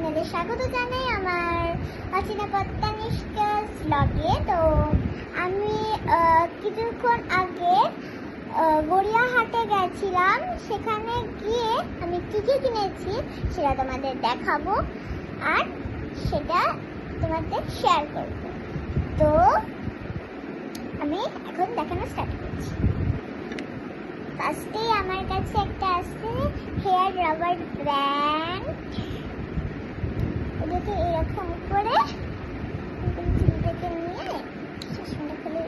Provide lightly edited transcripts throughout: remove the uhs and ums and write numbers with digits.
আপনাদের স্বাগত জানাই আমার অচেনা পত্তানিষ্কা ব্লগে। তো আমি কিছুক্ষণ আগে গড়িয়াহাটে গেছিলাম, সেখানে গিয়ে আমি কী কী কিনেছি সেটা তোমাদের দেখাবো আর সেটা তোমাদের শেয়ার করব। তো আমি এখন দেখানো স্টার্ট করছি। ফার্স্টেই আমার কাছে একটা আছে হেয়ার রাবার ব্যান্ড। এটাকে এরকম করে চুলটাকে নিয়ে চশমাটা খুলে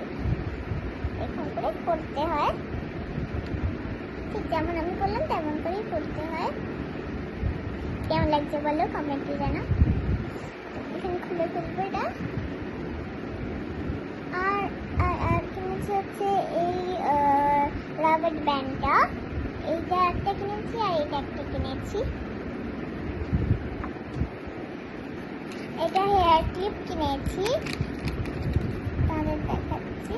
এরকম করে করতে হয়, ঠিক যেমন আমি করলাম তেমন করেই করতে হয়। কেমন লাগছে বলো কমেন্টে জানাও। এখানে খুলে ফেলবো এটা। আর আর আর কিনেছি হচ্ছে এই রাবার ব্যান্ডটা, এইটা একটা কিনেছি আর এটা একটা কিনেছি। এটা হেয়ার ক্লিপ কিনেছি, তাদের দেখাচ্ছি।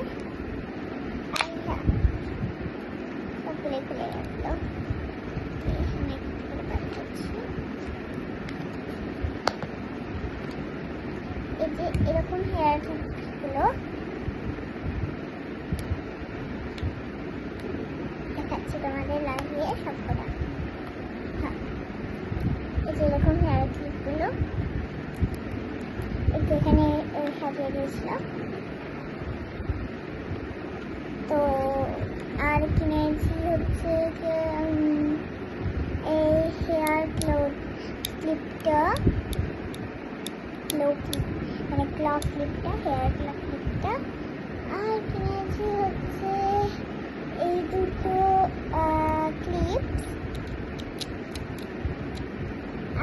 খুলে খুলে রাখলো, এই যে এরকম হেয়ার ক্লিপগুলো দেখাচ্ছি তোমাদের লাগিয়ে সবকটা। হ্যাঁ, এই যে এরকম হেয়ার ক্লিপগুলো এখানে সাজিয়ে দিয়েছিলাম। তো আর কিনেছি হচ্ছে যে এই হেয়ার ক্লিপটা, মানে ক্লক ক্লিপটা, হেয়ার ক্লক ক্লিপটা। আর কিনেছি হচ্ছে এই দুটো ক্লিপস।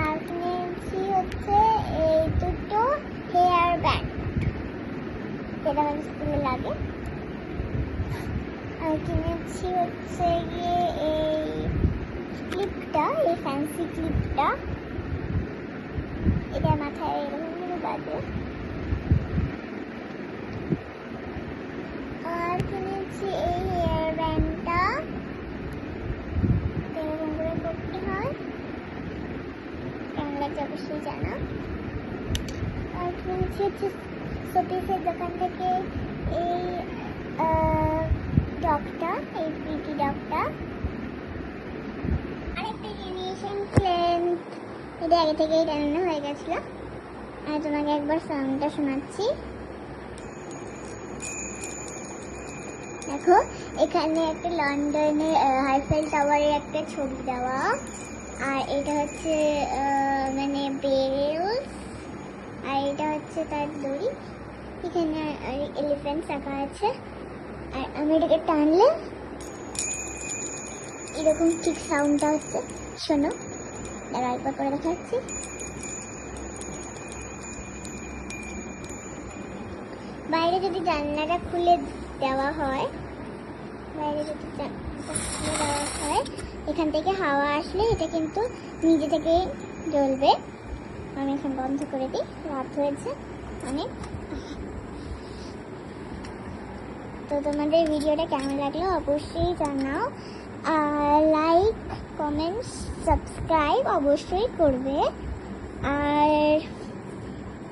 আর কিনেছি হচ্ছে এই দুটো হেয়ার ব্যান্ড, যেটা আমার স্কুলে লাগে। আর কিনেছি হচ্ছে গিয়ে এই ক্লিপটা, এই ফ্যান্সি ক্লিপটা, এটা মাথায় এরকম করে বাঁধে। আর কিনেছি এই হেয়ার ব্যান্ডটা, এরকম করে করতে হয়। কেমন লাগছে অবশ্যই জানা। আর কিনেছি হচ্ছে শোপিসের দোকান থেকে এই ডগটা, এই প্রিটি ডগটা। আরেকটা জিনিস লেন্থ, এটা আগে থেকেই টানানো হয়ে গেছিল। আমি তোমাকে একবার সাউন্ডটা শোনাচ্ছি। দেখো এখানে একটা লন্ডনের হাইফেল টাওয়ারের একটা ছবি দেওয়া, আর এটা হচ্ছে মানে বেলস, আর এটা হচ্ছে তার দড়ি। এখানে এলিফ্যান্ট রাখা আছে। আর আমি এটাকে টানলে এরকম ঠিক সাউন্ডটা হচ্ছে, শোনো। দেখা একবার করে দেখাচ্ছি। বাইরে যদি জানলাটা খুলে দেওয়া হয়, এখান থেকে হাওয়া আসলে এটা কিন্তু নিজে থেকে জ্বলবে। আমি এখন বন্ধ করে দিই, রাত হয়েছে অনেক। তো তোমাদের ভিডিওটা কেমন লাগলো অবশ্যই জানাও, আর লাইক কমেন্ট সাবস্ক্রাইব অবশ্যই করবে, আর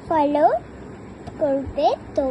ফলো করবে। তো